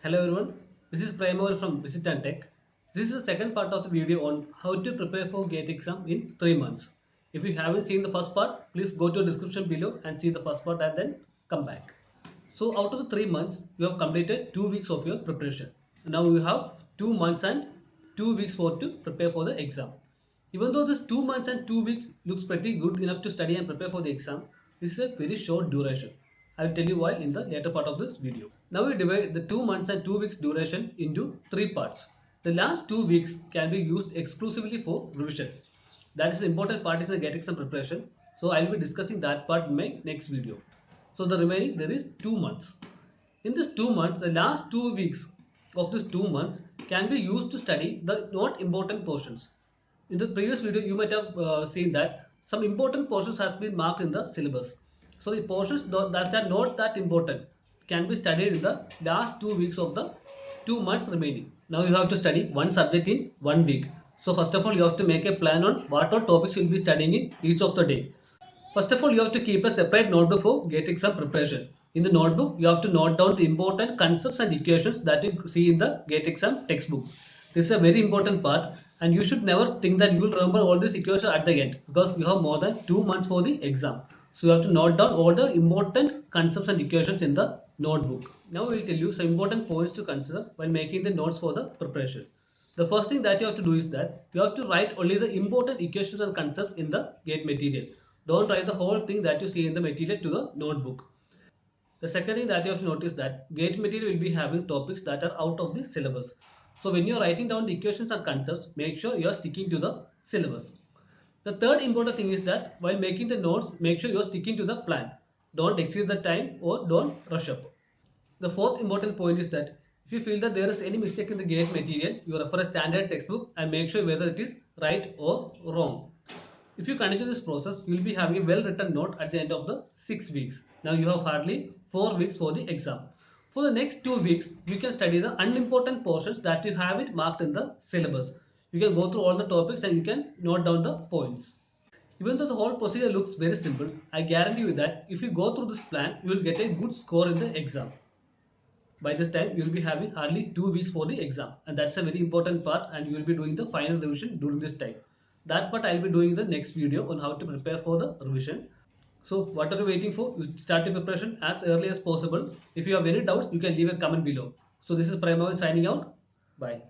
Hello everyone, this is Primal from Visit and Tech. This is the second part of the video on how to prepare for GATE exam in 3 months. If you haven't seen the first part, please go to the description below and see the first part and then come back. So out of the 3 months, you have completed 2 weeks of your preparation. Now you have 2 months and 2 weeks for to prepare for the exam. Even though this 2 months and 2 weeks looks pretty good enough to study and prepare for the exam, this is a very short duration. I will tell you why in the later part of this video. Now we divide the 2 months and 2 weeks duration into 3 parts. The last 2 weeks can be used exclusively for revision. That is the important part in the GATE exam preparation. So I will be discussing that part in my next video. So the remaining there is 2 months. In this 2 months, the last 2 weeks of this 2 months can be used to study the not important portions. In the previous video, you might have seen that some important portions has been marked in the syllabus. So the portions that are not that important can be studied in the last 2 weeks of the 2 months remaining. Now you have to study one subject in 1 week. So first of all, you have to make a plan on what all topics you will be studying in each of the day. First of all, you have to keep a separate notebook for GATE exam preparation. In the notebook, you have to note down the important concepts and equations that you see in the GATE exam textbook. This is a very important part, and you should never think that you will remember all these equations at the end, because you have more than 2 months for the exam. So you have to note down all the important concepts and equations in the notebook. Now we will tell you some important points to consider while making the notes for the preparation. The first thing that you have to do is that you have to write only the important equations and concepts in the GATE material. Don't write the whole thing that you see in the material to the notebook. The second thing that you have to notice that GATE material will be having topics that are out of the syllabus. So when you are writing down the equations and concepts, make sure you are sticking to the syllabus. The third important thing is that while making the notes, make sure you are sticking to the plan. Don't exceed the time or don't rush up. The fourth important point is that if you feel that there is any mistake in the GATE material, you refer a standard textbook and make sure whether it is right or wrong. If you continue this process, you will be having a well written note at the end of the 6 weeks. Now you have hardly 4 weeks for the exam. For the next 2 weeks, you can study the unimportant portions that you have it marked in the syllabus. You can go through all the topics and you can note down the points. Even though the whole procedure looks very simple, I guarantee you that if you go through this plan, you will get a good score in the exam. By this time, you will be having hardly 2 weeks for the exam, and that's a very important part, and you will be doing the final revision during this time. That part I will be doing in the next video on how to prepare for the revision. So what are you waiting for? You start your preparation as early as possible. If you have any doubts, you can leave a comment below. So this is Pramav signing out. Bye.